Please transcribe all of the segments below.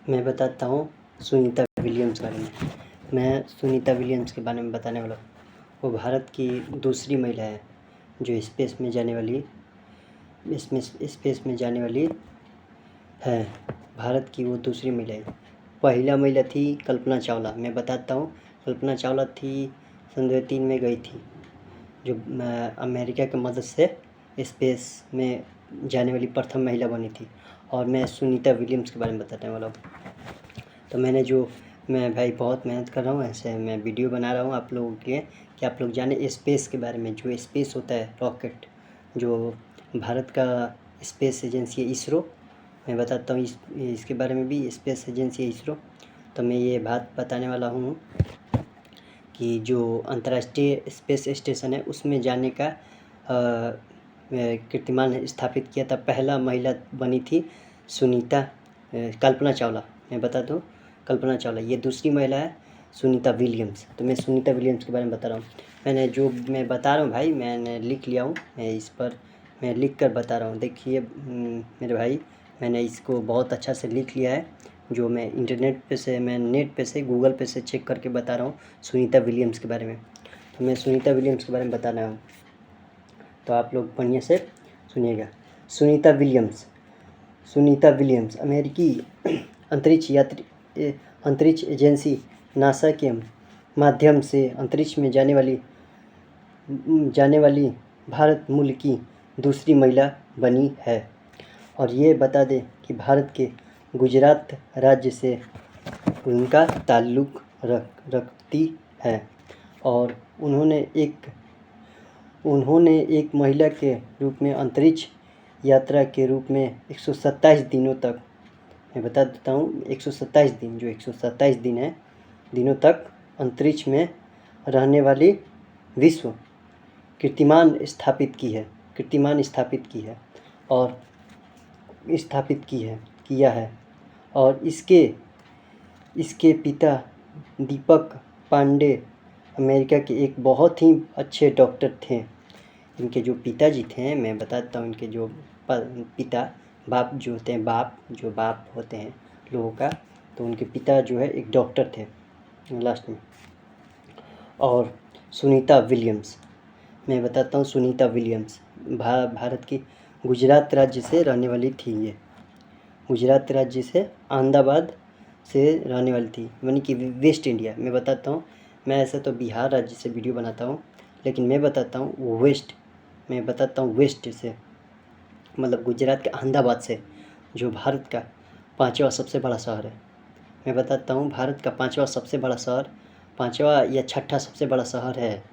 मैं बताता हूँ सुनीता विलियम्स के बारे में। मैं सुनीता विलियम्स के बारे में बताने वाला हूँ। वो भारत की दूसरी महिला है जो स्पेस में जाने वाली है। भारत की वो दूसरी महिला है। पहला महिला थी कल्पना चावला। मैं बताता हूँ, कल्पना चावला थी सन 2003 में गई थी, जो अमेरिका की मदद से स्पेस में जाने वाली प्रथम महिला बनी थी। और मैं सुनीता विलियम्स के बारे में बताने वाला हूँ। तो मैं भाई बहुत मेहनत कर रहा हूँ, ऐसे मैं वीडियो बना रहा हूँ आप लोगों के लिए कि आप लोग जाने स्पेस के बारे में। जो स्पेस होता है, रॉकेट, जो भारत का स्पेस एजेंसी है इसरो। मैं बताता हूँ इसके बारे में भी, स्पेस एजेंसी है इसरो। तो मैं ये बात बताने वाला हूँ कि जो अंतर्राष्ट्रीय स्पेस स्टेशन है उसमें जाने का कीर्तिमान स्थापित किया था। पहला महिला बनी थी कल्पना चावला। मैं बता दूँ, कल्पना चावला। ये दूसरी महिला है सुनीता विलियम्स। तो मैं सुनीता विलियम्स के बारे में बता रहा हूँ। मैं बता रहा हूँ भाई, मैंने लिख लिया हूँ। मैं लिख कर बता रहा हूँ। देखिए मेरे भाई, मैंने इसको बहुत अच्छा से लिख लिया है। जो मैं नेट पे से गूगल पे से चेक करके बता रहा हूँ सुनीता विलियम्स के बारे में। तो मैं सुनीता विलियम्स के बारे में बता रहा हूँ, तो आप लोग बढ़िया से सुनिएगा। सुनीता विलियम्स अमेरिकी अंतरिक्ष एजेंसी नासा के माध्यम से अंतरिक्ष में जाने वाली भारत मूल की दूसरी महिला बनी है। और ये बता दें कि भारत के गुजरात राज्य से उनका ताल्लुक़ रखती है। और उन्होंने एक महिला के रूप में अंतरिक्ष यात्रा के रूप में 127 दिनों तक, मैं बता देता हूँ, 127 दिन, जो 127 दिन है, दिनों तक अंतरिक्ष में रहने वाली विश्व कीर्तिमान स्थापित किया है। और इसके पिता दीपक पांडे अमेरिका के एक बहुत ही अच्छे डॉक्टर थे। इनके जो पिताजी थे, मैं बताता हूँ, इनके जो बाप होते हैं लोगों का, तो उनके पिता जो है एक डॉक्टर थे लास्ट में। और सुनीता विलियम्स, मैं बताता हूँ सुनीता विलियम्स भारत की गुजरात राज्य से रहने वाली थी। ये गुजरात राज्य से अहमदाबाद से रहने वाली थी, यानी कि वेस्ट इंडिया। मैं बताता हूँ, मैं ऐसे तो बिहार राज्य से वीडियो बनाता हूँ, लेकिन मैं बताता हूँ वेस्ट से, मतलब गुजरात के अहमदाबाद से, जो भारत का 5वां सबसे बड़ा शहर है। मैं बताता हूँ, भारत का 5वां सबसे बड़ा शहर, 5वां या 6ठा सबसे बड़ा शहर है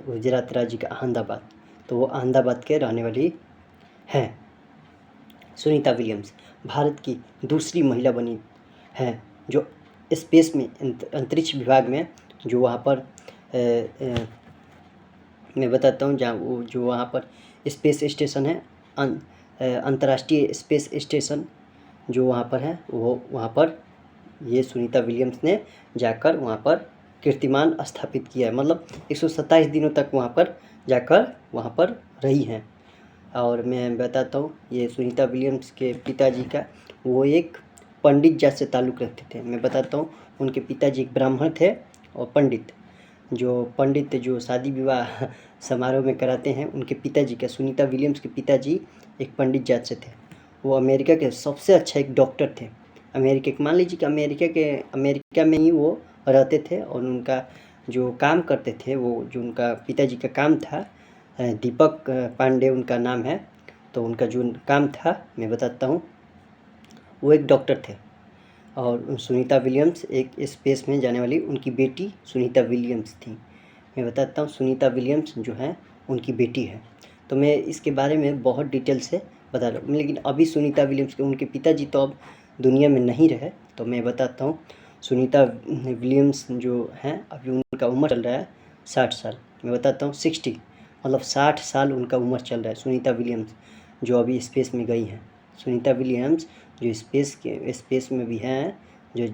गुजरात राज्य का अहमदाबाद। तो वो अहमदाबाद के रहने वाली हैं। सुनीता विलियम्स भारत की दूसरी महिला बनी है जो स्पेस में, अंतरिक्ष विभाग में, जो वहाँ पर मैं बताता हूँ, जो वहाँ पर स्पेस स्टेशन है, अंतर्राष्ट्रीय स्पेस स्टेशन जो वहाँ पर है, वहाँ पर ये सुनीता विलियम्स ने जाकर वहाँ पर कीर्तिमान स्थापित किया है। मतलब 127 दिनों तक वहाँ पर जाकर वहाँ पर रही हैं। और मैं बताता हूँ, ये सुनीता विलियम्स के पिताजी का, वो एक पंडित जात से ताल्लुक़ रखते थे। मैं बताता हूँ, उनके पिताजी एक ब्राह्मण थे और पंडित जो शादी विवाह समारोह में कराते हैं, उनके पिताजी का, सुनीता विलियम्स के पिताजी एक पंडित जात से थे। वो अमेरिका के सबसे अच्छा एक डॉक्टर थे। मान लीजिए कि अमेरिका में ही वो रहते थे। और उनका जो काम करते थे, वो जो उनका पिताजी का काम था, दीपक पांडे उनका नाम है। तो उनका जो काम था, मैं बताता हूँ, वो एक डॉक्टर थे। और सुनीता विलियम्स एक स्पेस में जाने वाली उनकी बेटी सुनीता विलियम्स थी। मैं बताता हूँ, सुनीता विलियम्स जो हैं उनकी बेटी है। तो मैं इसके बारे में बहुत डिटेल से बता रहा हूँ। लेकिन अभी सुनीता विलियम्स के उनके पिताजी तो अब दुनिया में नहीं रहे। तो मैं बताता हूँ, सुनीता विलियम्स जो हैं, अभी उनका उम्र चल रहा है 60 साल। मैं बताता हूँ 60, मतलब 60 साल उनका उम्र चल रहा है। सुनीता विलियम्स जो अभी स्पेस में गई हैं, सुनीता विलियम्स जो स्पेस में भी हैं, जो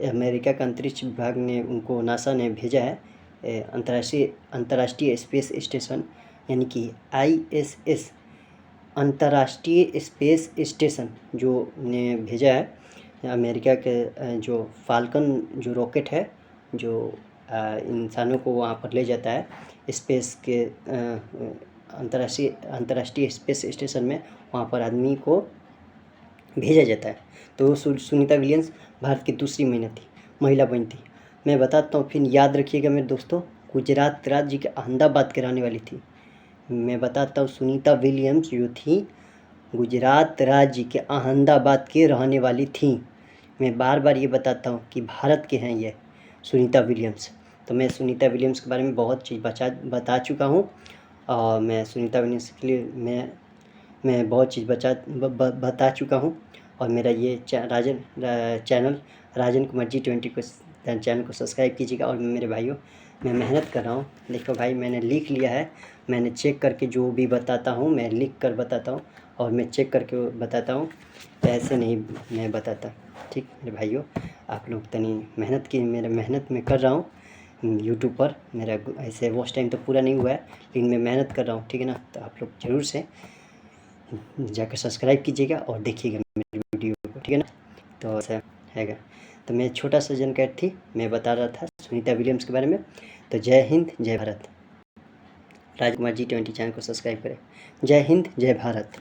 अमेरिका का अंतरिक्ष विभाग ने उनको, नासा ने भेजा है अंतर्राष्ट्रीय स्पेस स्टेशन, यानी कि ISS अंतर्राष्ट्रीय स्पेस स्टेशन जो ने भेजा है अमेरिका के जो फाल्कन जो रॉकेट है जो इंसानों को वहाँ पर ले जाता है स्पेस के अंतर्राष्ट्रीय स्पेस स्टेशन में, वहाँ पर आदमी को भेजा जाता है। तो सुनीता विलियम्स भारत की दूसरी महिला बनी थी। मैं बताता हूँ, फिर याद रखिएगा मेरे दोस्तों, गुजरात राज्य के अहमदाबाद के रहने वाली थी। मैं बताता हूँ, सुनीता विलियम्स जो थी गुजरात राज्य के अहमदाबाद के रहने वाली थी। मैं बार बार ये बताता हूँ कि भारत के हैं ये सुनीता विलियम्स। तो मैं सुनीता विलियम्स के बारे में बहुत चीज़ बता चुका हूँ और मैं सुनीता विलियम्स के लिए मैं बहुत चीज़ बता चुका हूँ। और मेरा ये चैनल राजन कुमार G20 को चैनल को सब्सक्राइब कीजिएगा। और मेरे भाइयों, मैं मेहनत कर रहा हूँ। देखो भाई, मैंने लिख लिया है, मैंने चेक करके जो भी बताता हूँ मैं लिख कर बताता हूँ और मैं चेक करके बताता हूँ, ऐसे नहीं मैं बताता। ठीक मेरे भाइयों, आप लोग तनी मेहनत की, मेरा मेहनत मैं कर रहा हूँ यूट्यूब पर। मेरा ऐसे वॉच टाइम तो पूरा नहीं हुआ है, लेकिन मैं मेहनत कर रहा हूँ, ठीक है ना। तो आप लोग ज़रूर से जाकर सब्सक्राइब कीजिएगा और देखिएगा मेरी वीडियो को, ठीक है ना। तो ऐसा हैगा। तो मैं छोटा सा जानकारी थी, मैं बता रहा था सुनीता विलियम्स के बारे में। तो जय हिंद जय भारत। राजकुमार G20 चैनल को सब्सक्राइब करें। जय हिंद जय भारत।